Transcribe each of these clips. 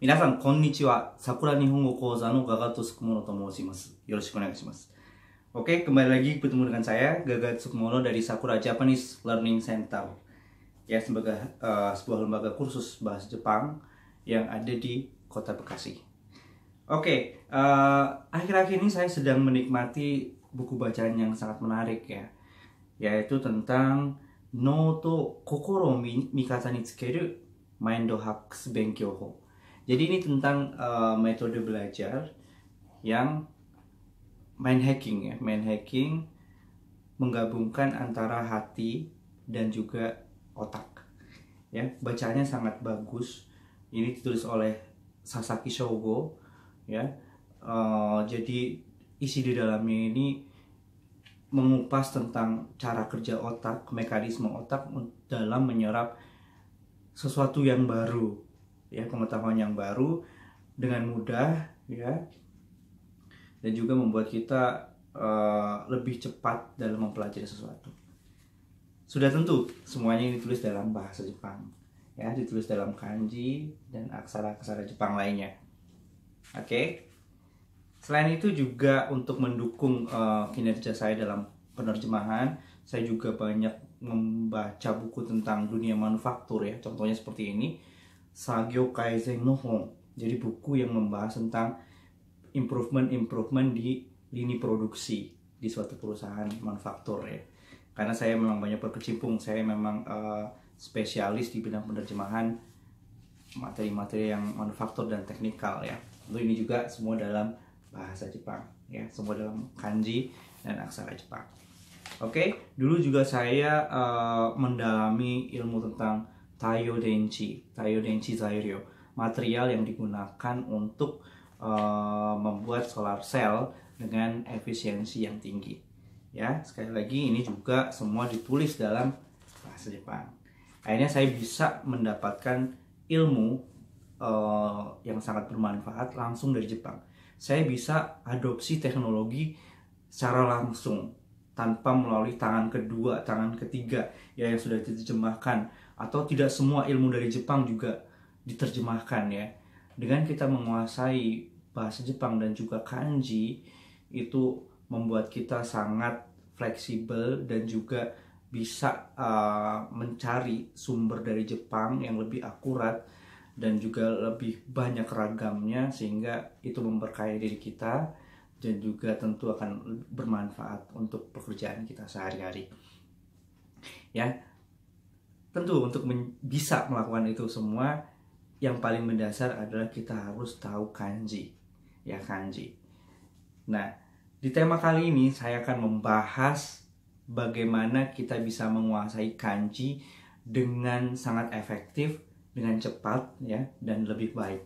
皆さん、こんにちは。Sakura Nihongo Koza no Gaga Tsukumono to moshimasu. Yoroshiku onegaishimasu. Oke, kembali lagi bertemu dengan saya, Gaga Tsukumono dari Sakura Japanese Learning Center. Ya, sebagai sebuah lembaga kursus bahasa Jepang yang ada di Kota Bekasi. Oke, akhir-akhir ini saya sedang menikmati buku bacaan yang sangat menarik ya, yaitu tentang No to Kokoro Mikata ni Tsukeru Mind Hacks Benkyou Ho. Jadi ini tentang metode belajar yang mind hacking ya, mind hacking menggabungkan antara hati dan juga otak. Ya, bacaannya sangat bagus. Ini ditulis oleh Sasaki Shogo ya. Jadi isi di dalamnya ini mengupas tentang cara kerja otak, mekanisme otak dalam menyerap sesuatu yang baru, ya, pengetahuan yang baru dengan mudah, ya, dan juga membuat kita lebih cepat dalam mempelajari sesuatu. Sudah tentu semuanya ini ditulis dalam bahasa Jepang, ya, ditulis dalam kanji dan aksara-aksara Jepang lainnya. Oke. Selain itu juga untuk mendukung kinerja saya dalam penerjemahan, saya juga banyak membaca buku tentang dunia manufaktur ya. Contohnya seperti ini, Sagyo Kaizen no Hon. Jadi buku yang membahas tentang improvement di lini produksi di suatu perusahaan manufaktur ya. Karena saya memang banyak berkecimpung, saya memang spesialis di bidang penerjemahan materi-materi yang manufaktur dan teknikal ya. Tentu ini juga semua dalam bahasa Jepang ya, semua dalam kanji dan aksara Jepang. Oke, dulu juga saya mendalami ilmu tentang Taiyo Denchi Zairyo, material yang digunakan untuk membuat solar cell dengan efisiensi yang tinggi. Ya, sekali lagi ini juga semua ditulis dalam bahasa Jepang. Akhirnya saya bisa mendapatkan ilmu yang sangat bermanfaat langsung dari Jepang. Saya bisa adopsi teknologi secara langsung tanpa melalui tangan kedua, tangan ketiga ya yang sudah diterjemahkan, atau tidak semua ilmu dari Jepang juga diterjemahkan ya. Dengan kita menguasai bahasa Jepang dan juga kanji, itu membuat kita sangat fleksibel dan juga bisa mencari sumber dari Jepang yang lebih akurat dan juga lebih banyak ragamnya, sehingga itu memberkahi diri kita dan juga tentu akan bermanfaat untuk pekerjaan kita sehari-hari. Ya, tentu untuk bisa melakukan itu semua, yang paling mendasar adalah kita harus tahu kanji. Ya, kanji. Nah, di tema kali ini saya akan membahas bagaimana kita bisa menguasai kanji dengan sangat efektif, dengan cepat ya, dan lebih baik.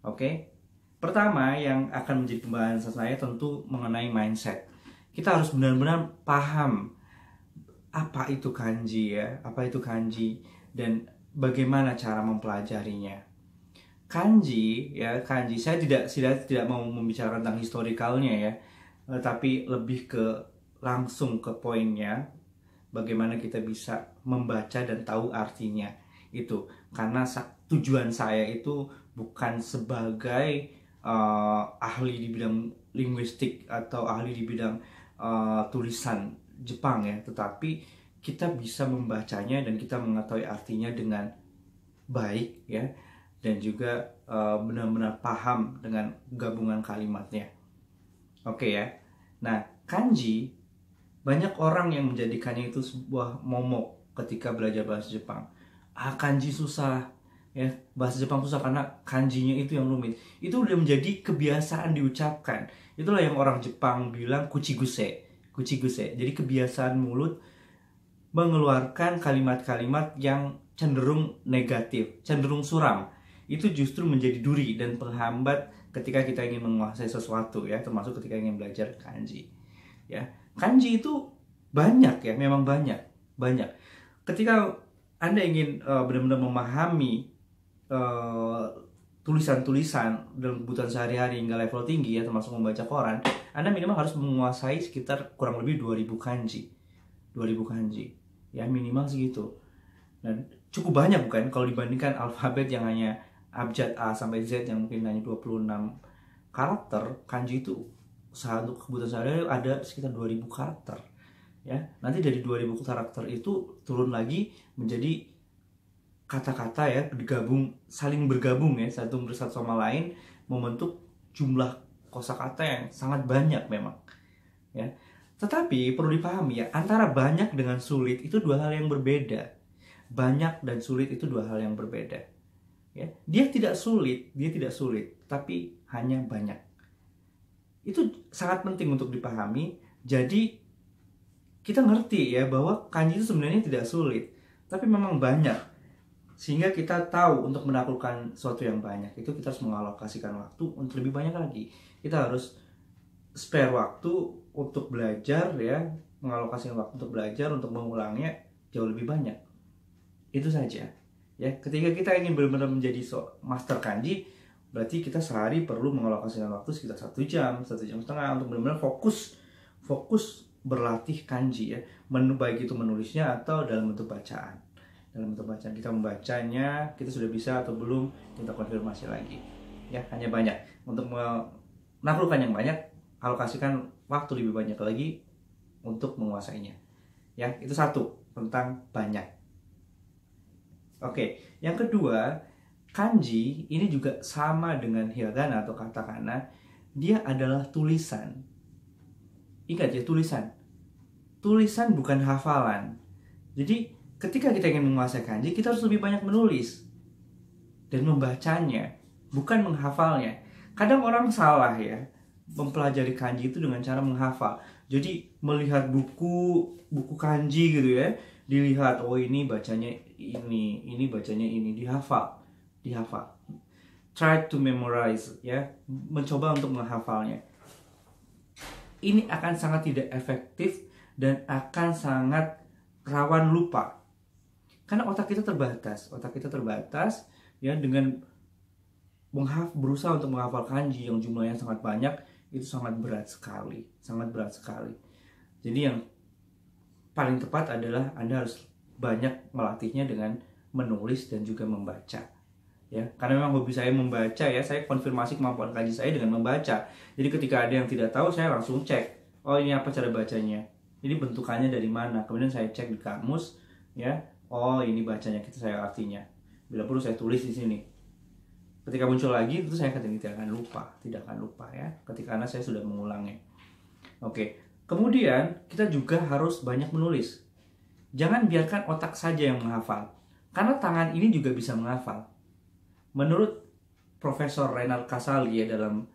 Oke. Pertama yang akan menjadi pembahasan saya tentu mengenai mindset. Kita harus benar-benar paham apa itu kanji ya, apa itu kanji dan bagaimana cara mempelajarinya. Kanji ya, kanji saya tidak mau membicarakan tentang historikalnya ya, tapi lebih ke langsung ke poinnya, bagaimana kita bisa membaca dan tahu artinya. Itu karena tujuan saya itu bukan sebagai ahli di bidang linguistik atau ahli di bidang tulisan Jepang ya, tetapi kita bisa membacanya dan kita mengetahui artinya dengan baik ya, dan juga benar-benar paham dengan gabungan kalimatnya. Oke ya. Nah, kanji, banyak orang yang menjadikannya itu sebuah momok ketika belajar bahasa Jepang. Kanji susah ya, bahasa Jepang susah karena kanjinya itu yang rumit. Itu udah menjadi kebiasaan diucapkan. Itulah yang orang Jepang bilang kuchiguse. Jadi kebiasaan mulut mengeluarkan kalimat-kalimat yang cenderung negatif, cenderung suram. Itu justru menjadi duri dan penghambat ketika kita ingin menguasai sesuatu ya, termasuk ketika ingin belajar kanji. Ya, kanji itu banyak ya, memang banyak. Ketika Anda ingin benar-benar memahami tulisan-tulisan dalam kebutuhan sehari-hari hingga level tinggi ya, termasuk membaca koran, Anda minimal harus menguasai sekitar kurang lebih 2000 kanji. Ya, minimal segitu. Dan cukup banyak bukan kalau dibandingkan alfabet yang hanya abjad A sampai Z yang mungkin hanya 26 karakter, kanji itu untuk kebutuhan sehari-hari ada sekitar 2000 karakter. Ya, nanti dari 2000 karakter itu turun lagi menjadi kata-kata ya, saling bergabung ya, satu sama lain membentuk jumlah kosakata yang sangat banyak memang. Ya. Tetapi perlu dipahami ya, antara banyak dengan sulit itu dua hal yang berbeda. Banyak dan sulit itu dua hal yang berbeda. Ya, dia tidak sulit, tapi hanya banyak. Itu sangat penting untuk dipahami. Jadi kita ngerti ya bahwa kanji itu sebenarnya tidak sulit, tapi memang banyak. Sehingga kita tahu untuk menaklukkan sesuatu yang banyak itu kita harus mengalokasikan waktu untuk lebih banyak lagi. Kita harus spare waktu untuk belajar ya, mengalokasikan waktu untuk belajar, untuk mengulangnya jauh lebih banyak. Itu saja. Ya, ketika kita ingin benar-benar menjadi master kanji, berarti kita sehari perlu mengalokasikan waktu sekitar 1 jam, 1,5 jam untuk benar-benar fokus berlatih kanji ya, baik itu menulisnya atau dalam bentuk bacaan. Dalam bentuk bacaan kita membacanya, kita sudah bisa atau belum, kita konfirmasi lagi. Ya, hanya banyak. Untuk menaklukkan yang banyak, alokasikan waktu lebih banyak lagi untuk menguasainya. Ya, itu satu tentang banyak. Oke, yang kedua, kanji ini juga sama dengan hiragana atau katakana, dia adalah tulisan. Ingat ya, tulisan. Tulisan bukan hafalan. Jadi, ketika kita ingin menguasai kanji, kita harus lebih banyak menulis dan membacanya, bukan menghafalnya. Kadang orang salah ya, mempelajari kanji itu dengan cara menghafal. Jadi, melihat buku kanji gitu ya, dilihat, oh ini bacanya ini bacanya ini, dihafal. Try to memorize ya, mencoba untuk menghafalnya. Ini akan sangat tidak efektif dan akan sangat rawan lupa. Karena otak kita terbatas ya, dengan berusaha untuk menghafal kanji yang jumlahnya sangat banyak, itu sangat berat sekali. Jadi yang paling tepat adalah Anda harus banyak melatihnya dengan menulis dan juga membaca. Ya, karena memang hobi saya membaca ya, saya konfirmasi kemampuan kanji saya dengan membaca. Jadi ketika ada yang tidak tahu, saya langsung cek. Oh, ini apa cara bacanya? Ini bentukannya dari mana? Kemudian saya cek di kamus ya. Oh, ini bacanya, saya artinya. Bila perlu saya tulis di sini. Ketika muncul lagi, itu saya tidak akan lupa ya. Ketika saya sudah mengulangnya. Oke. Kemudian kita juga harus banyak menulis. Jangan biarkan otak saja yang menghafal, karena tangan ini juga bisa menghafal. Menurut Profesor Renald Casali ya, dalam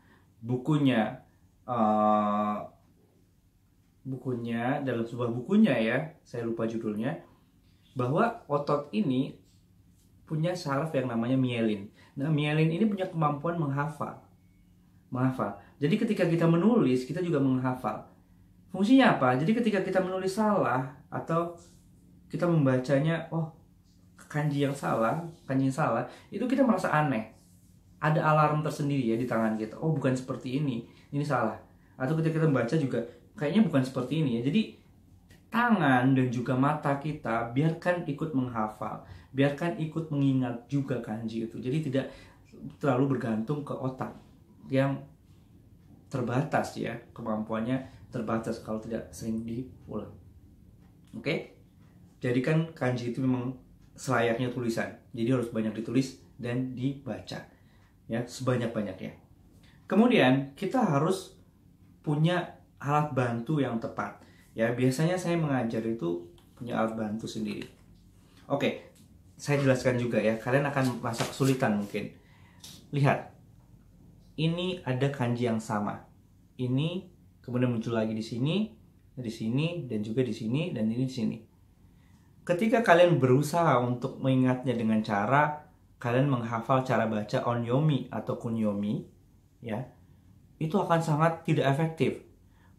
dalam sebuah bukunya ya, saya lupa judulnya, bahwa otot ini punya saraf yang namanya mielin. Nah, mielin ini punya kemampuan menghafal. Jadi ketika kita menulis, kita juga menghafal. Fungsinya apa? Jadi ketika kita menulis salah atau kita membacanya, oh kanji yang salah, itu kita merasa aneh. Ada alarm tersendiri ya di tangan kita. Oh, bukan seperti ini salah. Atau ketika kita membaca juga, kayaknya bukan seperti ini ya. Jadi tangan dan juga mata kita biarkan ikut menghafal, biarkan ikut mengingat juga kanji itu. Jadi tidak terlalu bergantung ke otak yang terbatas ya, kemampuannya terbatas kalau tidak sering diulang. Oke? Jadikan kanji itu memang selayaknya tulisan. Jadi harus banyak ditulis dan dibaca ya, sebanyak-banyaknya. Kemudian kita harus punya alat bantu yang tepat. Ya, biasanya saya mengajar itu punya alat bantu sendiri. Oke, saya jelaskan juga ya. Kalian akan merasa kesulitan mungkin. Lihat. Ini ada kanji yang sama. Ini kemudian muncul lagi di sini, dan juga di sini, dan ini di sini. Ketika kalian berusaha untuk mengingatnya dengan cara kalian menghafal cara baca onyomi atau kunyomi, ya, itu akan sangat tidak efektif.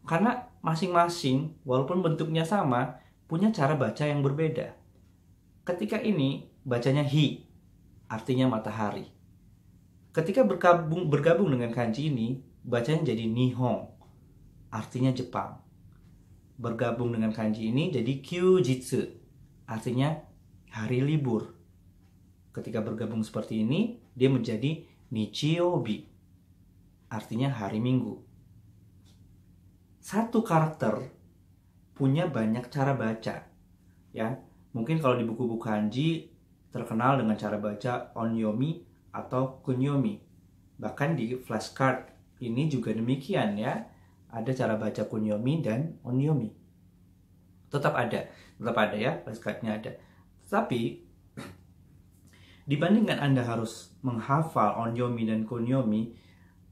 Karena masing-masing, walaupun bentuknya sama, punya cara baca yang berbeda. Ketika ini bacanya hi, artinya matahari. Ketika bergabung dengan kanji ini, bacanya jadi nihon, artinya Jepang. Bergabung dengan kanji ini jadi kyujitsu, artinya hari libur. Ketika bergabung seperti ini, dia menjadi nichiyobi, artinya hari Minggu. Satu karakter punya banyak cara baca, ya. Mungkin kalau di buku-buku kanji terkenal dengan cara baca onyomi atau kunyomi. Bahkan di flashcard ini juga demikian, ya. Ada cara baca kunyomi dan onyomi. Tetap ada ya, flashcardnya ada. Tapi dibandingkan Anda harus menghafal onyomi dan kunyomi,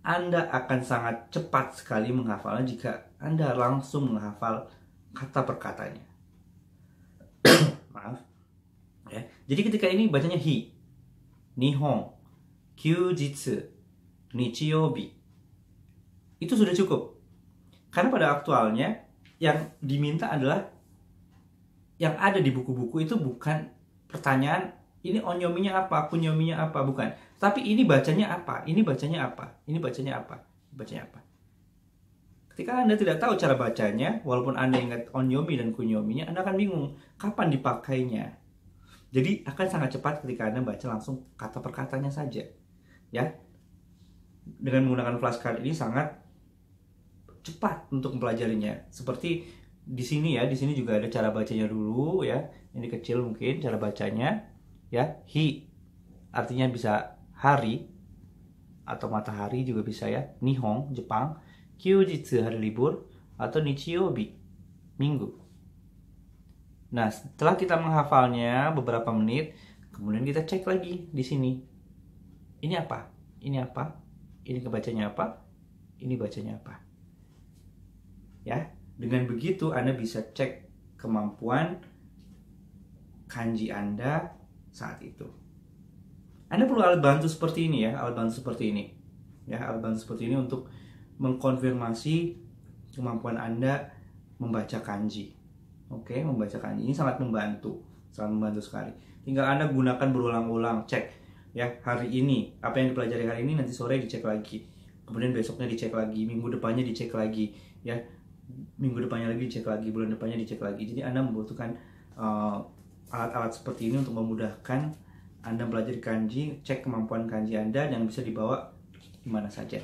Anda akan sangat cepat sekali menghafalnya jika Anda langsung menghafal kata per katanya. Maaf. Ya. Jadi ketika ini bacanya hi, nihon, kyujitsu, nichiyobi. Itu sudah cukup. Karena pada aktualnya yang diminta adalah yang ada di buku-buku itu bukan pertanyaan ini onyominya apa, kunyominya apa, bukan. Tapi ini bacanya apa, ini bacanya apa, ini bacanya apa, ini bacanya apa. Ketika Anda tidak tahu cara bacanya, walaupun Anda ingat onyomi dan kunyominya, Anda akan bingung kapan dipakainya. Jadi akan sangat cepat ketika Anda baca langsung kata per katanya saja. Ya. Dengan menggunakan flashcard ini sangat cepat untuk mempelajarinya. Seperti di sini ya, di sini juga ada cara bacanya dulu ya. Ini kecil mungkin cara bacanya ya. Hi artinya bisa hari atau matahari juga bisa ya. Nihon Jepang, kyujitsu hari libur atau nichiyobi minggu. Nah, setelah kita menghafalnya beberapa menit, kemudian kita cek lagi di sini. Ini apa? Ini apa? Ini kebacanya apa? Ini bacanya apa? Ya, dengan begitu Anda bisa cek kemampuan kanji Anda saat itu. Anda perlu alat bantu seperti ini ya, alat bantu seperti ini. Ya, alat bantu seperti ini untuk mengkonfirmasi kemampuan Anda membaca kanji. Oke, membaca kanji ini sangat membantu sekali. Tinggal Anda gunakan berulang-ulang, cek ya, hari ini apa yang dipelajari hari ini, nanti sore dicek lagi. Kemudian besoknya dicek lagi, minggu depannya dicek lagi, ya. Minggu depannya lagi dicek lagi, bulan depannya dicek lagi. Jadi Anda membutuhkan alat-alat seperti ini untuk memudahkan Anda belajar kanji, cek kemampuan kanji Anda yang bisa dibawa di mana saja.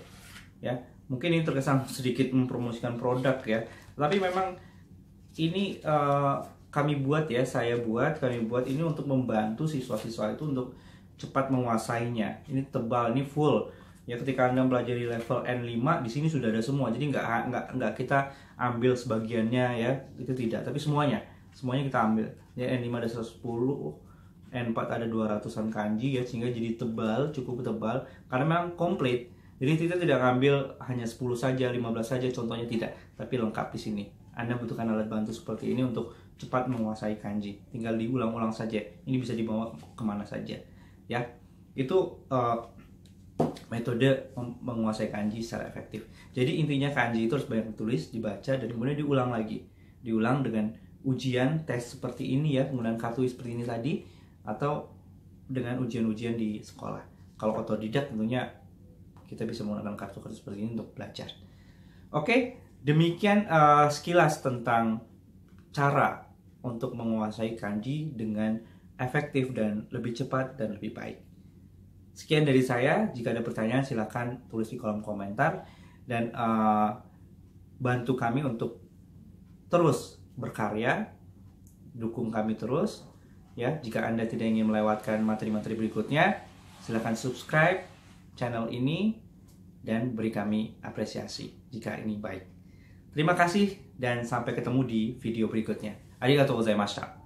Ya, mungkin ini terkesan sedikit mempromosikan produk ya, tapi memang ini kami buat ini untuk membantu siswa-siswa itu untuk cepat menguasainya. Ini tebal, ini full. Ya, ketika Anda belajar di level N5 di sini sudah ada semua. Jadi nggak kita ambil sebagiannya ya, itu tidak. Tapi semuanya kita ambil. Ya, N5 ada 110, N4 ada 200-an kanji ya, sehingga jadi tebal, cukup tebal karena memang komplit. Jadi kita tidak ambil hanya 10 saja, 15 saja contohnya, tidak, tapi lengkap di sini. Anda butuhkan alat bantu seperti ini untuk cepat menguasai kanji. Tinggal diulang-ulang saja. Ini bisa dibawa kemana saja. Ya, itu metode menguasai kanji secara efektif. Jadi intinya kanji itu harus banyak ditulis, dibaca, dan kemudian diulang lagi. Diulang dengan ujian, tes seperti ini ya, penggunaan kartu seperti ini tadi, atau dengan ujian-ujian di sekolah. Kalau otodidak tentunya kita bisa menggunakan kartu-kartu seperti ini untuk belajar. Oke, demikian sekilas tentang cara untuk menguasai kanji dengan efektif dan lebih cepat dan lebih baik. Sekian dari saya. Jika ada pertanyaan silakan tulis di kolom komentar, dan bantu kami untuk terus berkarya, dukung kami terus ya. Jika Anda tidak ingin melewatkan materi-materi berikutnya, silakan subscribe channel ini dan beri kami apresiasi jika ini baik. Terima kasih dan sampai ketemu di video berikutnya. Arigatou gozaimashita.